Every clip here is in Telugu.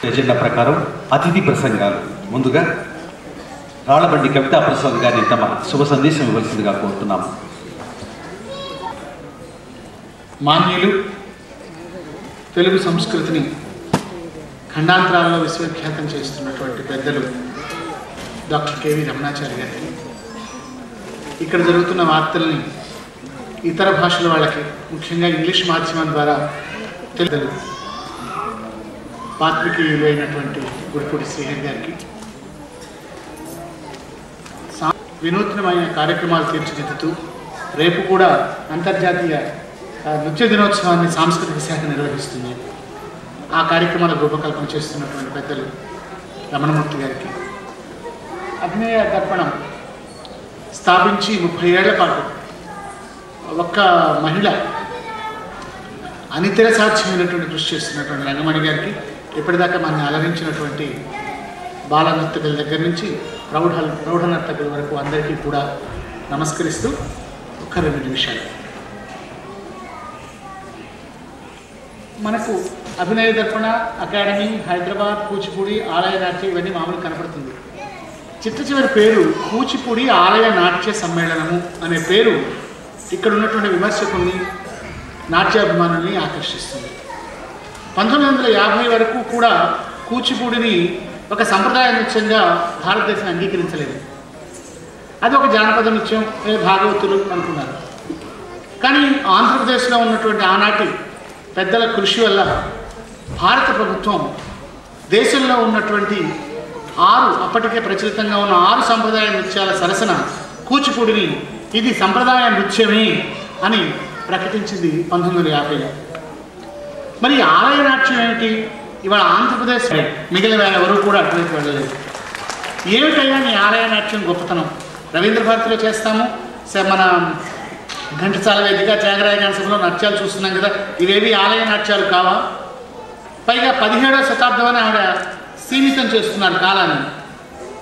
ఎజెండా ప్రకారం అతిథి ప్రసంగాలు. ముందుగా రాళ్లబండి కవితా ప్రసాద్ గారిని తమ శుభ సందేశం ఇవ్వాల్సిందిగా కోరుతున్నాము. మాన్యులు తెలుగు సంస్కృతిని ఖండాంతరాల్లో విశ్వఖ్యాతం చేస్తున్నటువంటి పెద్దలు డాక్టర్ కెవి రమణాచారి గారికి, ఇక్కడ జరుగుతున్న వార్తల్ని ఇతర భాషల వాళ్ళకి, ముఖ్యంగా ఇంగ్లీష్ మాధ్యమం ద్వారా తెలుగు పాత్రికేయులు అయినటువంటి గుడిపూడి శ్రీహరి గారికి, వినూత్నమైన కార్యక్రమాలు తీర్చిదిద్దుతూ రేపు కూడా అంతర్జాతీయ నృత్య దినోత్సవాన్ని సాంస్కృతిక శాఖ నిర్వహిస్తుంది. ఆ కార్యక్రమాల రూపకల్పన చేస్తున్నటువంటి పెద్దలు రమణమూర్తి గారికి, అభినయ దర్పణం స్థాపించి 30 ఏళ్ల పాటు ఒక్క మహిళ అనితర సాధ్యమైనటువంటి కృషి చేస్తున్నటువంటి రంగమణి గారికి, ఇప్పటిదాకా మనల్ని అలరించినటువంటి బాల నర్తకుల దగ్గర నుంచి ప్రౌఢ నర్తకుల వరకు అందరికీ కూడా నమస్కరిస్తూ ఒక 2 నిమిషాలు. మనకు అభినయ దర్పణ అకాడమీ, హైదరాబాద్, కూచిపూడి ఆలయ నాట్యం ఇవన్నీ మామూలు కనపడుతుంది. చిట్ట చివరి పేరు కూచిపూడి ఆలయ నాట్య సమ్మేళనము అనే పేరు ఇక్కడ ఉన్నటువంటి విమర్శకుల్ని, నాట్యాభిమానుల్ని ఆకర్షిస్తుంది. 1950 వరకు కూడా కూచిపూడిని ఒక సంప్రదాయ నృత్యంగా భారతదేశం అంగీకరించలేదు. అది ఒక జానపద నృత్యం, భాగవతులు అనుకున్నారు. కానీ ఆంధ్రప్రదేశ్లో ఉన్నటువంటి ఆనాటి పెద్దల కృషి వల్ల భారత ప్రభుత్వం దేశంలో ఉన్నటువంటి 6 అప్పటికే ప్రచలితంగా ఉన్న 6 సంప్రదాయ నృత్యాల సరసన కూచిపూడిని ఇది సంప్రదాయ నృత్యమే అని ప్రకటించింది 1950లో. మరి ఆలయ నాట్యం ఏమిటి? ఇవాళ ఆంధ్రప్రదేశ్ మిగిలిన ఎవరు కూడా అటువైపు వెళ్ళలేదు. ఏమిటయ్యా నీ ఆలయ నాట్యం గొప్పతనం? రవీంద్ర భారతిలో చేస్తాము, మన ఘంటసాల వేదిక, త్యాగరాయ గాన సభలో నృత్యాలు చూస్తున్నాం కదా, ఇవేవి ఆలయ నాట్యాలు కావా? పైగా 17వ శతాబ్దం అని ఆవిడ సీమితం చేస్తున్నారు కాలాన్ని.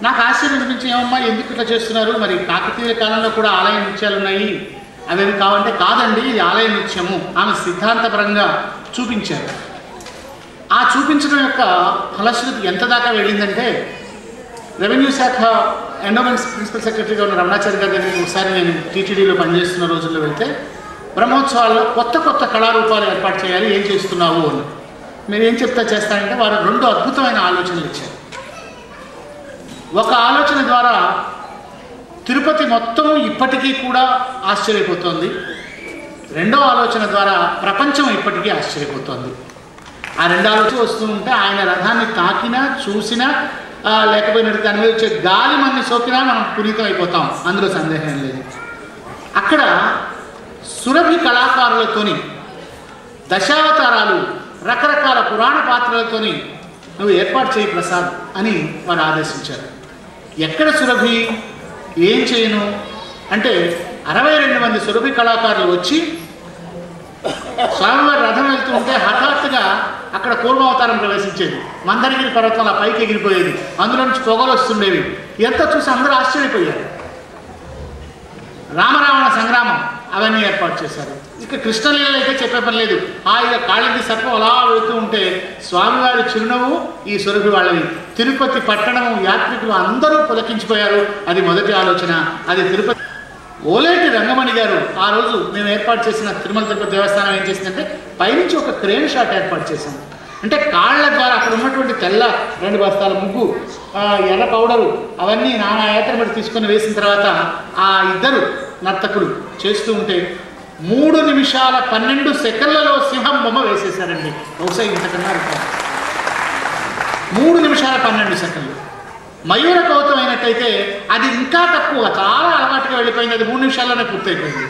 నాకు ఆశ్చర్యం అనిపించి, ఏమమ్మా ఎందుకు ఇట్లా చేస్తున్నారు? మరి కాకతీయ కాలంలో కూడా ఆలయ నృత్యాలు ఉన్నాయి, అవేవి కావంటే కాదండి ఇది ఆలయ నృత్యము. ఆమె సిద్ధాంతపరంగా చూపించారు. ఆ చూపించడం యొక్క ఫలశ్రుతి ఎంత దాకా వెళ్ళిందంటే, రెవెన్యూ శాఖ ఎండోమెంట్స్ ప్రిన్సిపల్ సెక్రటరీగా ఉన్న రమణాచారి గారి దగ్గరికి ఒకసారి నేను టీటీడీలో పనిచేస్తున్న రోజుల్లో వెళ్తే, బ్రహ్మోత్సవాల్లో కొత్త కళారూపాలు ఏర్పాటు చేయాలి, ఏం చేస్తున్నావు అని. మీరు ఏం చేస్తారంటే వారు 2 అద్భుతమైన ఆలోచనలు ఇచ్చారు. ఒక ఆలోచన ద్వారా తిరుపతి మొత్తం ఇప్పటికీ కూడా ఆశ్చర్యపోతోంది. 2వ ఆలోచన ద్వారా ప్రపంచం ఇప్పటికీ ఆశ్చర్యపోతోంది. ఆ 2 ఆలోచన వస్తూ ఉంటే ఆయన రథాన్ని తాకినా, చూసినా, లేకపోయినట్టు దాని మీద వచ్చే గాలి మనని సోకినా మనం పునీతం అయిపోతాం, అందులో సందేహం లేదు. అక్కడ సురభి కళాకారులతోని దశావతారాలు, రకరకాల పురాణ పాత్రలతోని నువ్వు ఏర్పాటు చేయి ప్రసాద్ అని వారు ఆదేశించారు. ఎక్కడ సురభి, ఏం చేయను అంటే 62 మంది సురభి కళాకారులు వచ్చి స్వామివారి రథం వెళ్తూ ఉంటే హఠాత్తుగా అక్కడ కూర్మావతారం ప్రవేశించేది. మందరగిరి పర్వతం అలా పైకి ఎగిరిపోయేది, అందులో నుంచి పొగలు వస్తుండేవి. ఎంత చూసి అందరూ ఆశ్చర్యపోయారు. రామరావణ సంగ్రామం అవన్నీ ఏర్పాటు చేశారు. ఇక కృష్ణలీలలు అయితే చెప్పే పని లేదు. హాయిగా కాళింది సర్పం అలా వెళుతూ ఉంటే స్వామివారి చిరునవ్వు ఈ సురభి వాళ్ళవి. తిరుపతి పట్టణము యాత్రికులు అందరూ పులకించిపోయారు. అది మొదటి ఆలోచన. అది తిరుపతి. ఓలేటి రంగమణి గారు ఆ రోజు మేము ఏర్పాటు చేసిన తిరుమల తిరుపతి దేవస్థానం ఏం చేసిందంటే, పైనుంచి ఒక క్రేన్ షాట్ ఏర్పాటు చేశాం. అంటే కాళ్ళ ద్వారా అక్కడ ఉన్నటువంటి తెల్ల 2 బస్తాల ముగ్గు, ఎర్ర పౌడరు అవన్నీ నానా ఏతరబడి తీసుకొని వేసిన తర్వాత ఆ 2 నర్తకులు చేస్తూ ఉంటే 3 నిమిషాల 12 సెకండ్లలో సింహం బొమ్మ వేసేశారండి. బహుశా ఇంతకన్నా 3 నిమిషాల 12 సెకండ్లు. మయూర కౌతం అయినట్టయితే అది ఇంకా తక్కువ, చాలా అలవాటుగా వెళ్ళిపోయింది. అది 3 నిమిషాల్లోనే పూర్తయిపోయింది.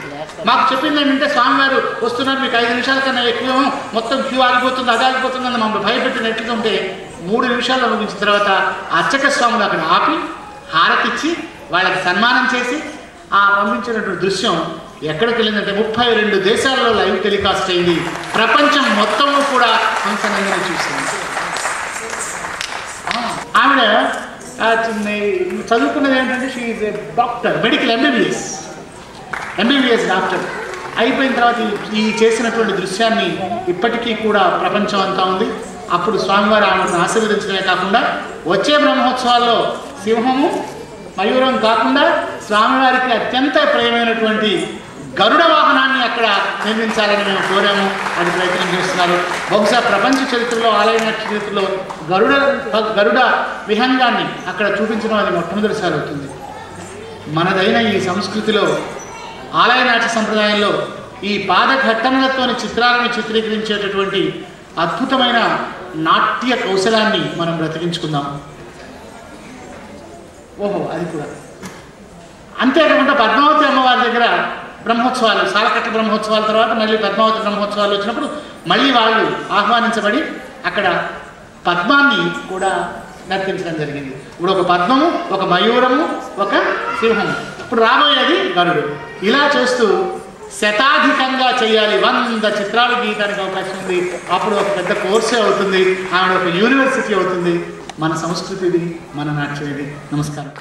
మాకు చెప్పింది ఏంటంటే, స్వామివారు వస్తున్నారు, మీకు 5 నిమిషాల కన్నా ఎక్కువ, మొత్తం క్యూ ఆగిపోతుంది, అది ఆగిపోతుంది అని మమ్మల్ని భయపెట్టినట్లుంటే 3 నిమిషాల్లో ముగించిన తర్వాత అర్చక స్వాములు అక్కడ ఆపి హారతిచ్చి వాళ్ళకి సన్మానం చేసి ఆ పంపించినటువంటి దృశ్యం ఎక్కడికి వెళ్ళిందంటే 32 దేశాలలో లైవ్ టెలికాస్ట్ అయింది. ప్రపంచం మొత్తము కూడా హంసనందన చూసింది. ఆవిడ చదువుకున్నది ఏంటంటే, she is a doctor, medical MBBS doctor. అయిపోయిన తర్వాత ఈ చేసినటువంటి దృశ్యాన్ని ఇప్పటికీ కూడా ప్రపంచం అంతా ఉంది. అప్పుడు స్వామివారు ఆమెను ఆశీర్వదించడమే కాకుండా వచ్చే బ్రహ్మోత్సవాల్లో సింహము మయూరం కాకుండా స్వామివారికి అత్యంత ప్రియమైనటువంటి గరుడ వాహనాన్ని అక్కడ నిర్మించాలని మేము కోరాము. అది ప్రయత్నం చేస్తున్నారు. బహుశా ప్రపంచ చరిత్రలో ఆలయ నాట్య చరిత్రలో గరుడ విహంగాన్ని అక్కడ చూపించడం అది మొట్టమొదటిసారి అవుతుంది. మనదైన ఈ సంస్కృతిలో ఆలయ నాట్య సంప్రదాయంలో ఈ పాదఘట్టనలతోని చిత్రాలను చిత్రీకరించేటటువంటి అద్భుతమైన నాట్య కౌశలాన్ని మనం బ్రతికించుకుందాం. ఓహో, అది కూడా అంతేకాకుండా పద్మావతి అమ్మవారి దగ్గర బ్రహ్మోత్సవాలు, సాలకట్ల బ్రహ్మోత్సవాల తర్వాత మళ్ళీ పద్మావతి బ్రహ్మోత్సవాలు వచ్చినప్పుడు మళ్ళీ వాళ్ళు ఆహ్వానించబడి అక్కడ పద్మాన్ని కూడా నర్తించడం జరిగింది. ఇప్పుడు ఒక పద్మము, ఒక మయూరము, ఒక సింహము, ఇప్పుడు రాబోయేది గరుడు. ఇలా చేస్తూ శతాధికంగా చేయాలి. 100 చిత్రాలు గీయడానికి అవకాశం ఉంది. అప్పుడు ఒక పెద్ద కోర్సే అవుతుంది. ఆవిడ ఒక యూనివర్సిటీ అవుతుంది. మన సంస్కృతిది, మన నాట్యం ఇది. నమస్కారం.